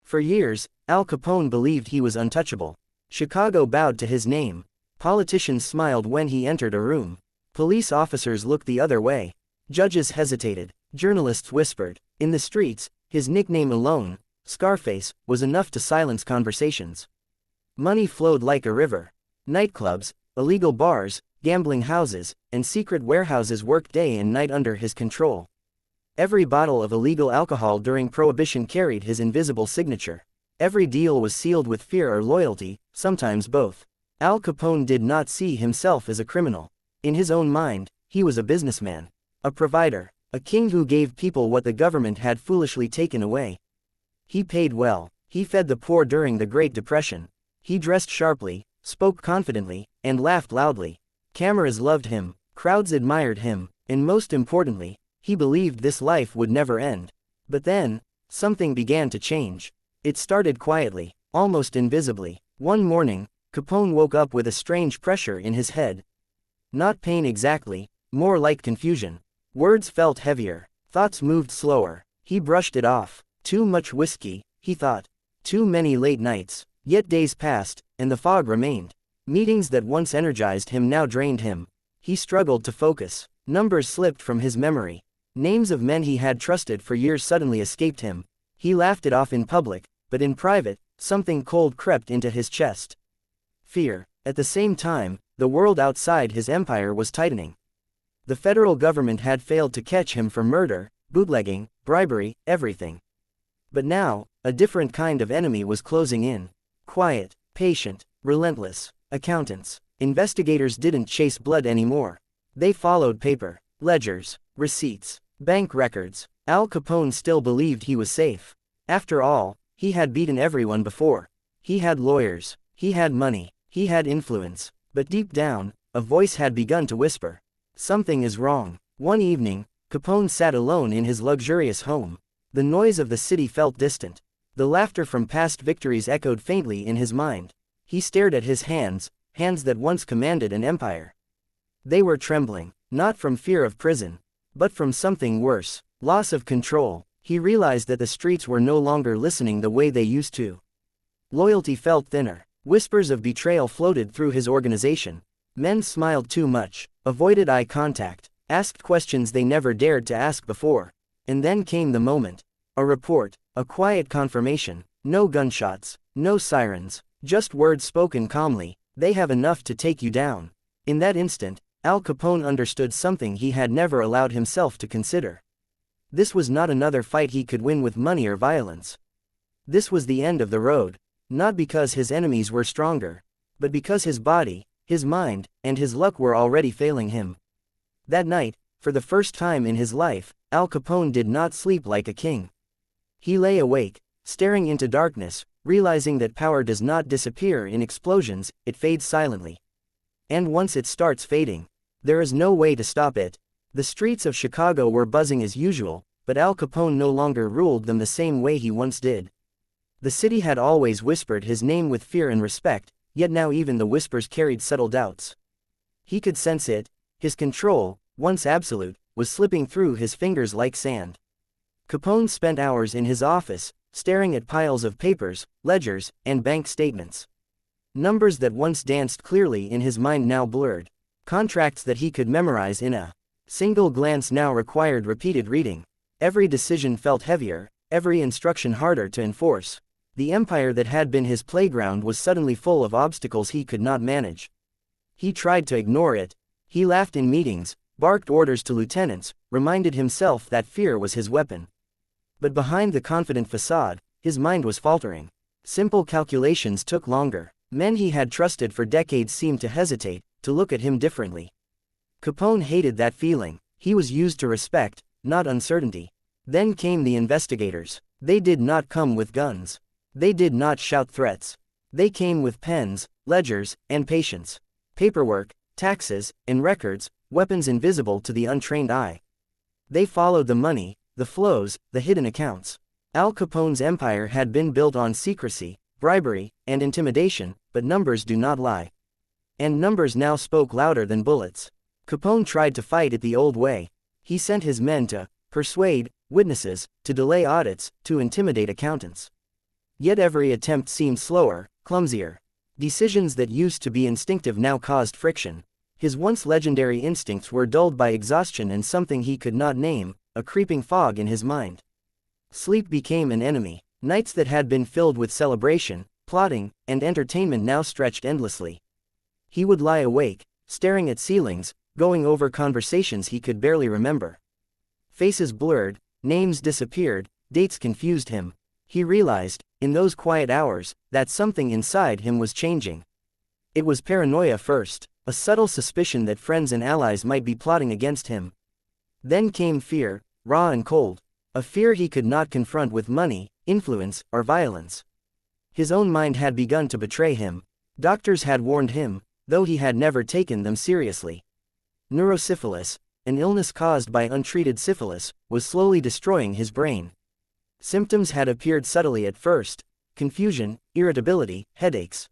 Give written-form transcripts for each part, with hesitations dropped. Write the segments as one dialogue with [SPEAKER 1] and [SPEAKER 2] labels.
[SPEAKER 1] For years, Al Capone believed he was untouchable. Chicago bowed to his name. Politicians smiled when he entered a room. Police officers looked the other way. Judges hesitated. Journalists whispered. In the streets, his nickname alone, Scarface, was enough to silence conversations. Money flowed like a river. Nightclubs, illegal bars, gambling houses, and secret warehouses worked day and night under his control. Every bottle of illegal alcohol during Prohibition carried his invisible signature. Every deal was sealed with fear or loyalty, sometimes both. Al Capone did not see himself as a criminal. In his own mind, he was a businessman. A provider. A king who gave people what the government had foolishly taken away. He paid well. He fed the poor during the Great Depression. He dressed sharply, spoke confidently, and laughed loudly. Cameras loved him, crowds admired him, and most importantly, he believed this life would never end. But then, something began to change. It started quietly, almost invisibly. One morning, Capone woke up with a strange pressure in his head. Not pain exactly, more like confusion. Words felt heavier, thoughts moved slower. He brushed it off. Too much whiskey, he thought. Too many late nights. Yet days passed, and the fog remained. Meetings that once energized him now drained him. He struggled to focus. Numbers slipped from his memory. Names of men he had trusted for years suddenly escaped him. He laughed it off in public, but in private, something cold crept into his chest. Fear. At the same time, the world outside his empire was tightening. The federal government had failed to catch him for murder, bootlegging, bribery, everything. But now, a different kind of enemy was closing in. Quiet, patient, relentless. Accountants. Investigators didn't chase blood anymore. They followed paper, ledgers, receipts, bank records. Al Capone still believed he was safe. After all, he had beaten everyone before. He had lawyers. He had money. He had influence. But deep down, a voice had begun to whisper. Something is wrong. One evening, Capone sat alone in his luxurious home. The noise of the city felt distant. The laughter from past victories echoed faintly in his mind. He stared at his hands, hands that once commanded an empire. They were trembling, not from fear of prison, but from something worse, loss of control. He realized that the streets were no longer listening the way they used to. Loyalty felt thinner. Whispers of betrayal floated through his organization. Men smiled too much, avoided eye contact, asked questions they never dared to ask before. And then came the moment. A report, a quiet confirmation. No gunshots, no sirens, just words spoken calmly. They have enough to take you down. In that instant, Al Capone understood something he had never allowed himself to consider. This was not another fight he could win with money or violence. This was the end of the road. Not because his enemies were stronger, but because his body, his mind, and his luck were already failing him. That night, for the first time in his life, Al Capone did not sleep like a king. He lay awake, staring into darkness, realizing that power does not disappear in explosions, it fades silently. And once it starts fading, there is no way to stop it. The streets of Chicago were buzzing as usual, but Al Capone no longer ruled them the same way he once did. The city had always whispered his name with fear and respect, yet now even the whispers carried subtle doubts. He could sense it. His control, once absolute, was slipping through his fingers like sand. Capone spent hours in his office, staring at piles of papers, ledgers, and bank statements. Numbers that once danced clearly in his mind now blurred. Contracts that he could memorize in a single glance now required repeated reading. Every decision felt heavier, every instruction harder to enforce. The empire that had been his playground was suddenly full of obstacles he could not manage. He tried to ignore it. He laughed in meetings, barked orders to lieutenants, reminded himself that fear was his weapon. But behind the confident facade, his mind was faltering. Simple calculations took longer. Men he had trusted for decades seemed to hesitate, to look at him differently. Capone hated that feeling. He was used to respect, not uncertainty. Then came the investigators. They did not come with guns. They did not shout threats. They came with pens, ledgers, and patience. Paperwork, taxes, and records, weapons invisible to the untrained eye. They followed the money, the flows, the hidden accounts. Al Capone's empire had been built on secrecy, bribery, and intimidation, but numbers do not lie. And numbers now spoke louder than bullets. Capone tried to fight it the old way. He sent his men to persuade witnesses, to delay audits, to intimidate accountants. Yet every attempt seemed slower, clumsier. Decisions that used to be instinctive now caused friction. His once legendary instincts were dulled by exhaustion and something he could not name, a creeping fog in his mind. Sleep became an enemy. Nights that had been filled with celebration, plotting, and entertainment now stretched endlessly. He would lie awake, staring at ceilings, going over conversations he could barely remember. Faces blurred, names disappeared, dates confused him. He realized, in those quiet hours, that something inside him was changing. It was paranoia first, a subtle suspicion that friends and allies might be plotting against him. Then came fear, raw and cold, a fear he could not confront with money, influence, or violence. His own mind had begun to betray him. Doctors had warned him, though he had never taken them seriously. Neurosyphilis, an illness caused by untreated syphilis, was slowly destroying his brain. Symptoms had appeared subtly at first: confusion, irritability, headaches.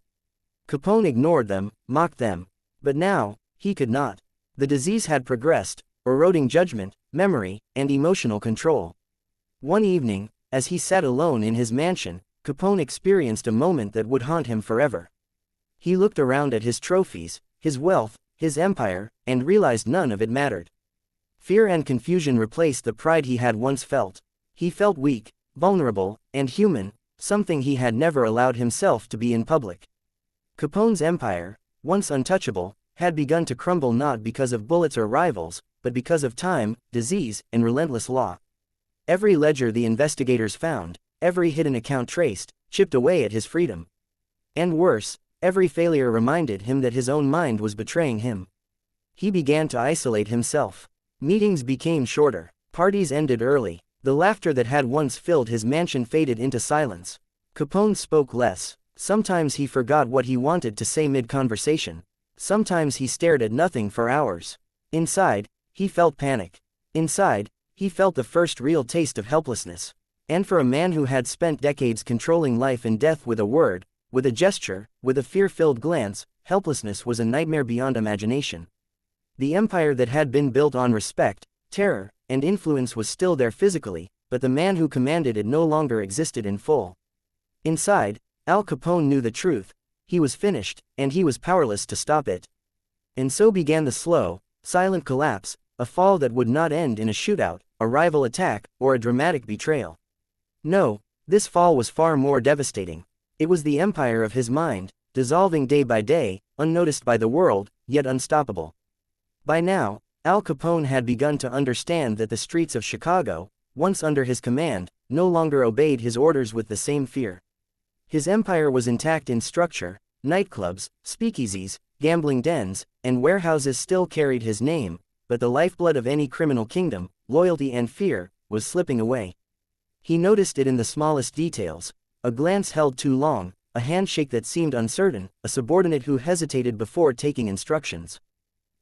[SPEAKER 1] Capone ignored them, mocked them. But now, he could not. The disease had progressed, eroding judgment, memory, and emotional control. One evening, as he sat alone in his mansion, Capone experienced a moment that would haunt him forever. He looked around at his trophies, his wealth, his empire, and realized none of it mattered. Fear and confusion replaced the pride he had once felt. He felt weak, vulnerable, and human, something he had never allowed himself to be in public. Capone's empire, once untouchable, had begun to crumble not because of bullets or rivals, but because of time, disease, and relentless law. Every ledger the investigators found, every hidden account traced, chipped away at his freedom. And worse, every failure reminded him that his own mind was betraying him. He began to isolate himself. Meetings became shorter. Parties ended early. The laughter that had once filled his mansion faded into silence. Capone spoke less. Sometimes he forgot what he wanted to say mid-conversation. Sometimes he stared at nothing for hours. Inside, he felt panic. Inside, he felt the first real taste of helplessness. And for a man who had spent decades controlling life and death with a word, with a gesture, with a fear-filled glance, helplessness was a nightmare beyond imagination. The empire that had been built on respect, terror, and influence was still there physically, but the man who commanded it no longer existed in full. Inside, Al Capone knew the truth: he was finished, and he was powerless to stop it. And so began the slow, silent collapse, a fall that would not end in a shootout, a rival attack, or a dramatic betrayal. No, this fall was far more devastating. It was the empire of his mind, dissolving day by day, unnoticed by the world, yet unstoppable. By now, Al Capone had begun to understand that the streets of Chicago, once under his command, no longer obeyed his orders with the same fear. His empire was intact in structure. Nightclubs, speakeasies, gambling dens, and warehouses still carried his name, but the lifeblood of any criminal kingdom, loyalty and fear, was slipping away. He noticed it in the smallest details: a glance held too long, a handshake that seemed uncertain, a subordinate who hesitated before taking instructions.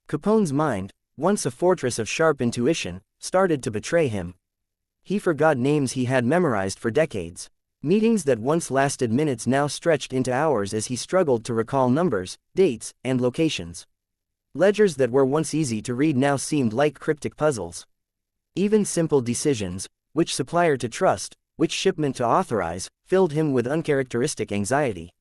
[SPEAKER 1] Capone's mind, once a fortress of sharp intuition, started to betray him. He forgot names he had memorized for decades. Meetings that once lasted minutes now stretched into hours as he struggled to recall numbers, dates, and locations. Ledgers that were once easy to read now seemed like cryptic puzzles. Even simple decisions, which supplier to trust, which shipment to authorize, filled him with uncharacteristic anxiety.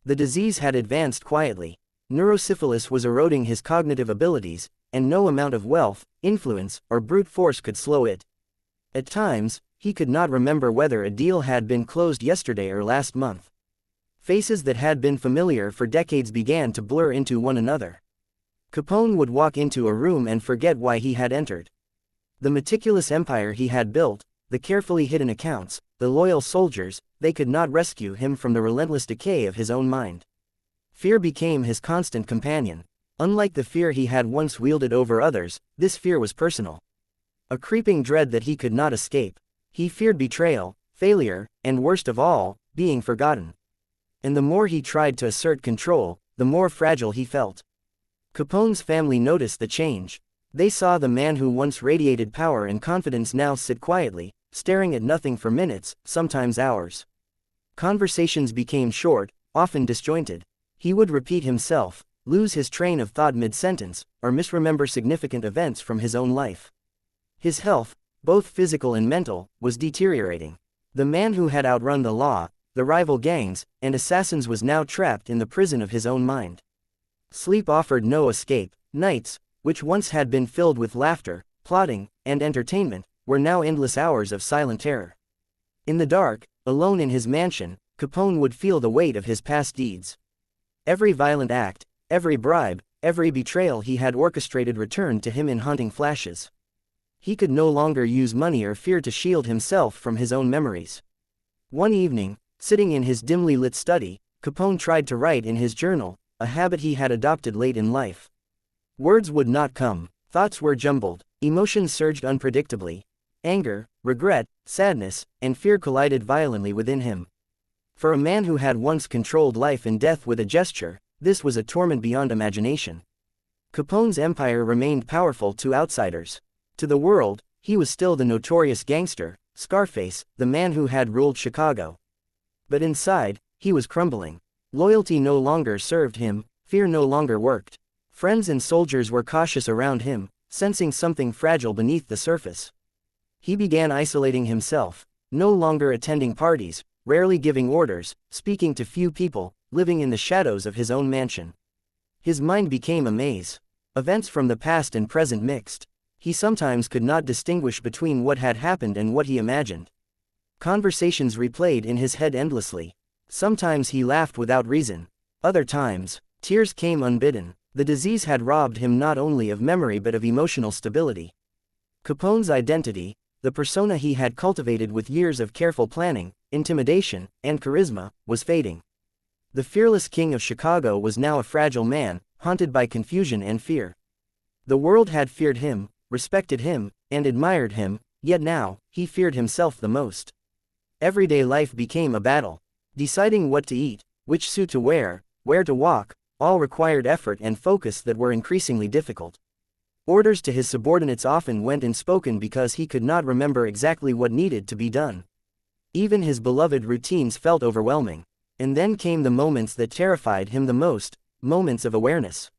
[SPEAKER 1] The disease had advanced quietly. Neurosyphilis was eroding his cognitive abilities, and no amount of wealth, influence, or brute force could slow it. At times, he could not remember whether a deal had been closed yesterday or last month. Faces that had been familiar for decades began to blur into one another. Capone would walk into a room and forget why he had entered. The meticulous empire he had built, the carefully hidden accounts, the loyal soldiers, they could not rescue him from the relentless decay of his own mind. Fear became his constant companion. Unlike the fear he had once wielded over others, this fear was personal. A creeping dread that he could not escape. He feared betrayal, failure, and worst of all, being forgotten. And the more he tried to assert control, the more fragile he felt. Capone's family noticed the change. They saw the man who once radiated power and confidence now sit quietly, staring at nothing for minutes, sometimes hours. Conversations became short, often disjointed. He would repeat himself, lose his train of thought mid-sentence, or misremember significant events from his own life. His health, both physical and mental, was deteriorating. The man who had outrun the law, the rival gangs, and assassins was now trapped in the prison of his own mind. Sleep offered no escape. Nights, which once had been filled with laughter, plotting, and entertainment, were now endless hours of silent terror. In the dark, alone in his mansion, Capone would feel the weight of his past deeds. Every violent act, every bribe, every betrayal he had orchestrated returned to him in haunting flashes. He could no longer use money or fear to shield himself from his own memories. One evening, sitting in his dimly lit study, Capone tried to write in his journal, a habit he had adopted late in life. Words would not come, thoughts were jumbled, emotions surged unpredictably. Anger, regret, sadness, and fear collided violently within him. For a man who had once controlled life and death with a gesture, this was a torment beyond imagination. Capone's empire remained powerful to outsiders. To the world, he was still the notorious gangster, Scarface, the man who had ruled Chicago. But inside, he was crumbling. Loyalty no longer served him, fear no longer worked. Friends and soldiers were cautious around him, sensing something fragile beneath the surface. He began isolating himself, no longer attending parties, rarely giving orders, speaking to few people, living in the shadows of his own mansion. His mind became a maze. Events from the past and present mixed. He sometimes could not distinguish between what had happened and what he imagined. Conversations replayed in his head endlessly. Sometimes he laughed without reason. Other times, tears came unbidden. The disease had robbed him not only of memory but of emotional stability. Capone's identity, the persona he had cultivated with years of careful planning, intimidation, and charisma, was fading. The fearless king of Chicago was now a fragile man, haunted by confusion and fear. The world had feared him, respected him, and admired him, yet now, he feared himself the most. Everyday life became a battle. Deciding what to eat, which suit to wear, where to walk, all required effort and focus that were increasingly difficult. Orders to his subordinates often went unspoken because he could not remember exactly what needed to be done. Even his beloved routines felt overwhelming. And then came the moments that terrified him the most, moments of awareness.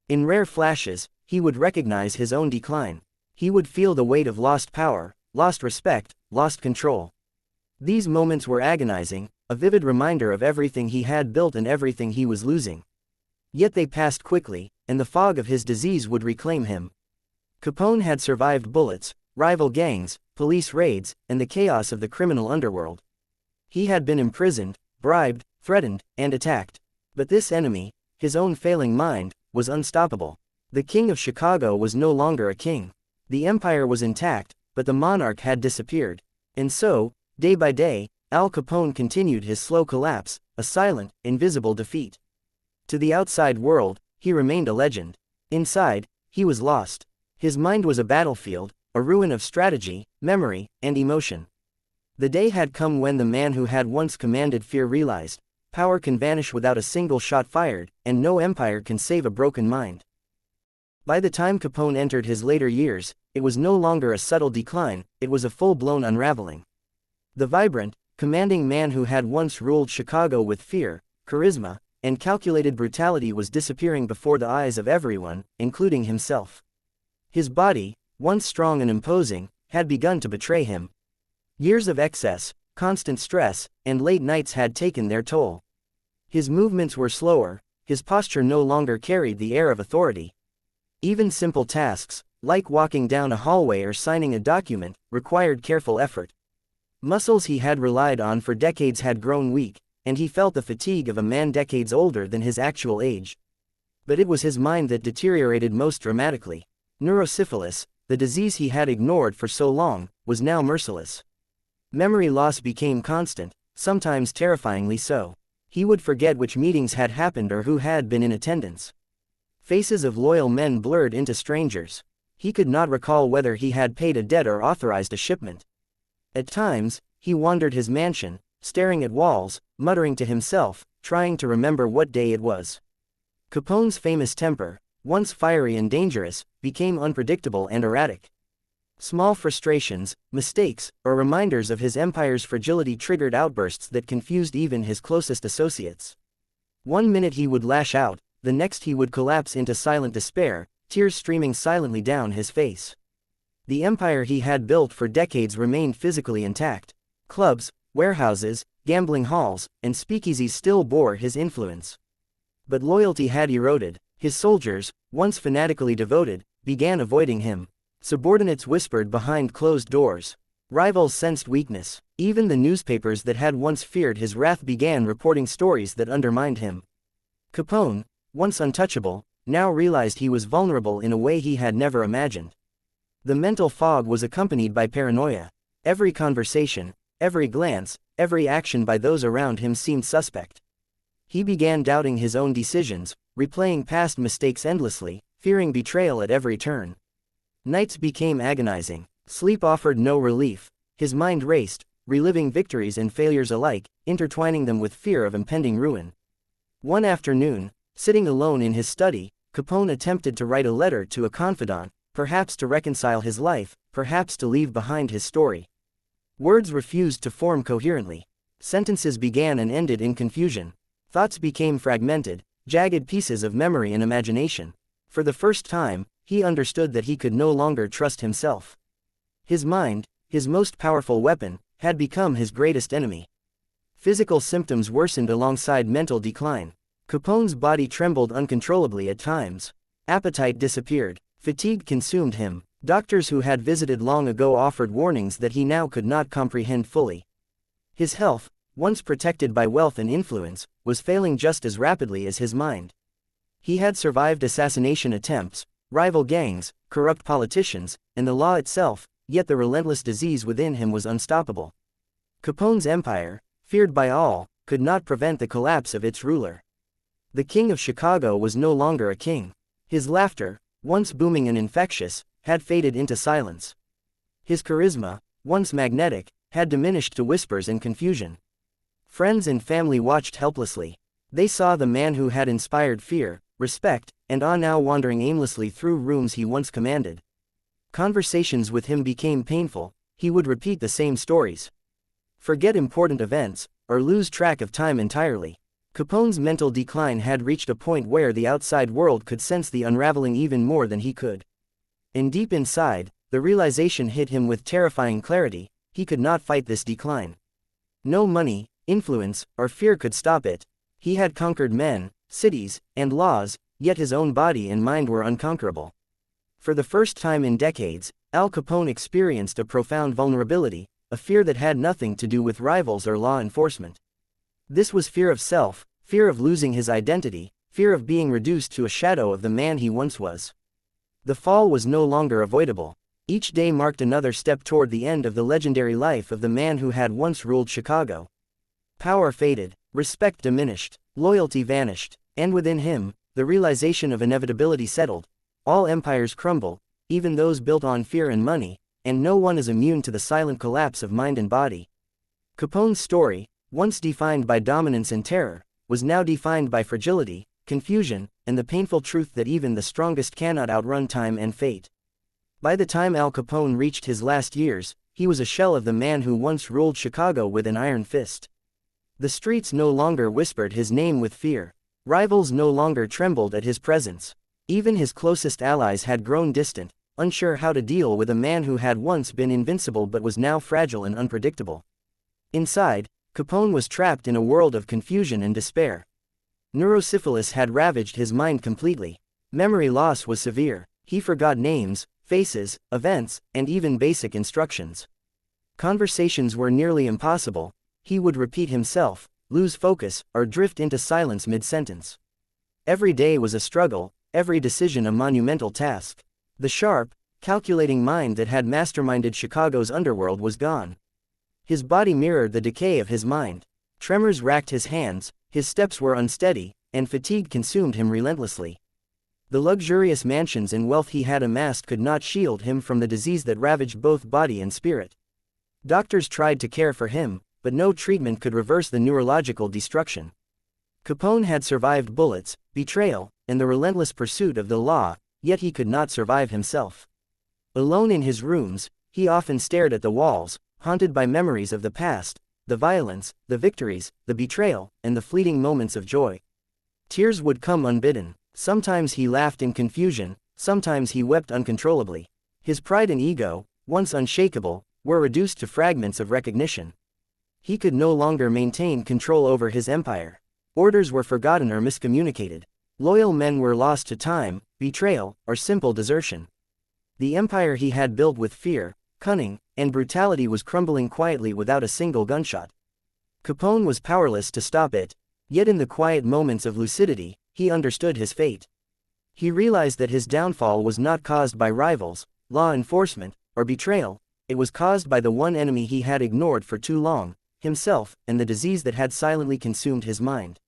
[SPEAKER 1] In rare flashes, he would recognize his own decline. He would feel the weight of lost power, lost respect, lost control. These moments were agonizing, a vivid reminder of everything he had built and everything he was losing. Yet they passed quickly, and the fog of his disease would reclaim him. Capone had survived bullets, rival gangs, police raids, and the chaos of the criminal underworld. He had been imprisoned, bribed, threatened, and attacked. But this enemy, his own failing mind, was unstoppable. The king of Chicago was no longer a king. The empire was intact, but the monarch had disappeared. And so, day by day, Al Capone continued his slow collapse, a silent, invisible defeat. To the outside world, he remained a legend. Inside, he was lost. His mind was a battlefield, a ruin of strategy, memory, and emotion. The day had come when the man who had once commanded fear realized, power can vanish without a single shot fired, and no empire can save a broken mind. By the time Capone entered his later years, it was no longer a subtle decline, it was a full-blown unraveling. The vibrant, commanding man who had once ruled Chicago with fear, charisma, and calculated brutality was disappearing before the eyes of everyone, including himself. His body, once strong and imposing, had begun to betray him. Years of excess, constant stress, and late nights had taken their toll. His movements were slower, his posture no longer carried the air of authority. Even simple tasks, like walking down a hallway or signing a document, required careful effort. Muscles he had relied on for decades had grown weak, and he felt the fatigue of a man decades older than his actual age. But it was his mind that deteriorated most dramatically. Neurosyphilis, the disease he had ignored for so long, was now merciless. Memory loss became constant, sometimes terrifyingly so. He would forget which meetings had happened or who had been in attendance. Faces of loyal men blurred into strangers. He could not recall whether he had paid a debt or authorized a shipment. At times, he wandered his mansion, staring at walls, muttering to himself, trying to remember what day it was. Capone's famous temper, once fiery and dangerous, became unpredictable and erratic. Small frustrations, mistakes, or reminders of his empire's fragility triggered outbursts that confused even his closest associates. One minute he would lash out, the next he would collapse into silent despair, tears streaming silently down his face. The empire he had built for decades remained physically intact. Clubs, warehouses, gambling halls, and speakeasies still bore his influence. But loyalty had eroded. His soldiers, once fanatically devoted, began avoiding him. Subordinates whispered behind closed doors. Rivals sensed weakness. Even the newspapers that had once feared his wrath began reporting stories that undermined him. Capone, once untouchable, now realized he was vulnerable in a way he had never imagined. The mental fog was accompanied by paranoia. Every conversation, every glance, every action by those around him seemed suspect. He began doubting his own decisions, replaying past mistakes endlessly, fearing betrayal at every turn. Nights became agonizing. Sleep offered no relief. His mind raced, reliving victories and failures alike, intertwining them with fear of impending ruin. One afternoon, sitting alone in his study, Capone attempted to write a letter to a confidant, perhaps to reconcile his life, perhaps to leave behind his story. Words refused to form coherently. Sentences began and ended in confusion. Thoughts became fragmented, jagged pieces of memory and imagination. For the first time, he understood that he could no longer trust himself. His mind, his most powerful weapon, had become his greatest enemy. Physical symptoms worsened alongside mental decline. Capone's body trembled uncontrollably at times. Appetite disappeared. Fatigue consumed him. Doctors who had visited long ago offered warnings that he now could not comprehend fully. His health, once protected by wealth and influence, was failing just as rapidly as his mind. He had survived assassination attempts, rival gangs, corrupt politicians, and the law itself, yet the relentless disease within him was unstoppable. Capone's empire, feared by all, could not prevent the collapse of its ruler. The King of Chicago was no longer a king. His laughter, once booming and infectious, had faded into silence. His charisma, once magnetic, had diminished to whispers and confusion. Friends and family watched helplessly. They saw the man who had inspired fear, respect, and awe now wandering aimlessly through rooms he once commanded. Conversations with him became painful. He would repeat the same stories, forget important events, or lose track of time entirely. Capone's mental decline had reached a point where the outside world could sense the unraveling even more than he could. And deep inside, the realization hit him with terrifying clarity: he could not fight this decline. No money, influence, or fear could stop it. He had conquered men, cities, and laws, yet his own body and mind were unconquerable. For the first time in decades, Al Capone experienced a profound vulnerability, a fear that had nothing to do with rivals or law enforcement. This was fear of self, fear of losing his identity, fear of being reduced to a shadow of the man he once was. The fall was no longer avoidable. Each day marked another step toward the end of the legendary life of the man who had once ruled Chicago. Power faded, respect diminished, loyalty vanished, and within him, the realization of inevitability settled. All empires crumble, even those built on fear and money, and no one is immune to the silent collapse of mind and body. Capone's story, once defined by dominance and terror, was now defined by fragility, confusion, and the painful truth that even the strongest cannot outrun time and fate. By the time Al Capone reached his last years, he was a shell of the man who once ruled Chicago with an iron fist. The streets no longer whispered his name with fear. Rivals no longer trembled at his presence. Even his closest allies had grown distant, unsure how to deal with a man who had once been invincible but was now fragile and unpredictable. Inside, Capone was trapped in a world of confusion and despair. Neurosyphilis had ravaged his mind completely. Memory loss was severe. He forgot names, faces, events, and even basic instructions. Conversations were nearly impossible. He would repeat himself, lose focus, or drift into silence mid-sentence. Every day was a struggle, every decision a monumental task. The sharp, calculating mind that had masterminded Chicago's underworld was gone. His body mirrored the decay of his mind. Tremors racked his hands, his steps were unsteady, and fatigue consumed him relentlessly. The luxurious mansions and wealth he had amassed could not shield him from the disease that ravaged both body and spirit. Doctors tried to care for him, but no treatment could reverse the neurological destruction. Capone had survived bullets, betrayal, and the relentless pursuit of the law, yet he could not survive himself. Alone in his rooms, he often stared at the walls, haunted by memories of the past, the violence, the victories, the betrayal, and the fleeting moments of joy. Tears would come unbidden. Sometimes he laughed in confusion, sometimes he wept uncontrollably. His pride and ego, once unshakable, were reduced to fragments of recognition. He could no longer maintain control over his empire. Orders were forgotten or miscommunicated. Loyal men were lost to time, betrayal, or simple desertion. The empire he had built with fear, cunning, and brutality was crumbling quietly without a single gunshot. Capone was powerless to stop it, yet in the quiet moments of lucidity, he understood his fate. He realized that his downfall was not caused by rivals, law enforcement, or betrayal. It was caused by the one enemy he had ignored for too long, himself, and the disease that had silently consumed his mind.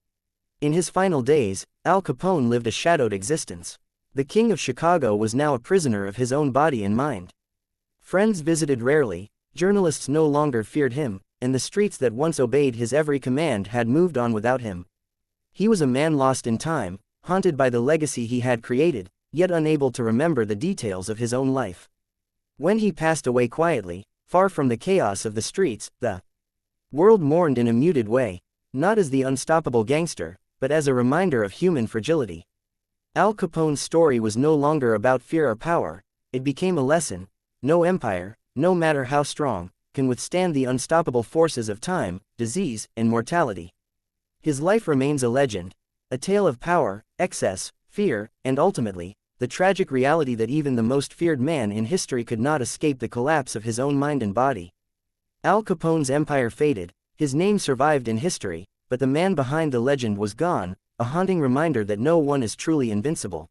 [SPEAKER 1] In his final days, Al Capone lived a shadowed existence. The King of Chicago was now a prisoner of his own body and mind. Friends visited rarely, journalists no longer feared him, and the streets that once obeyed his every command had moved on without him. He was a man lost in time, haunted by the legacy he had created, yet unable to remember the details of his own life. When he passed away quietly, far from the chaos of the streets, the world mourned in a muted way, not as the unstoppable gangster, but as a reminder of human fragility. Al Capone's story was no longer about fear or power. It became a lesson. No empire, no matter how strong, can withstand the unstoppable forces of time, disease, and mortality. His life remains a legend, a tale of power, excess, fear, and ultimately, the tragic reality that even the most feared man in history could not escape the collapse of his own mind and body. Al Capone's empire faded, his name survived in history, but the man behind the legend was gone, a haunting reminder that no one is truly invincible.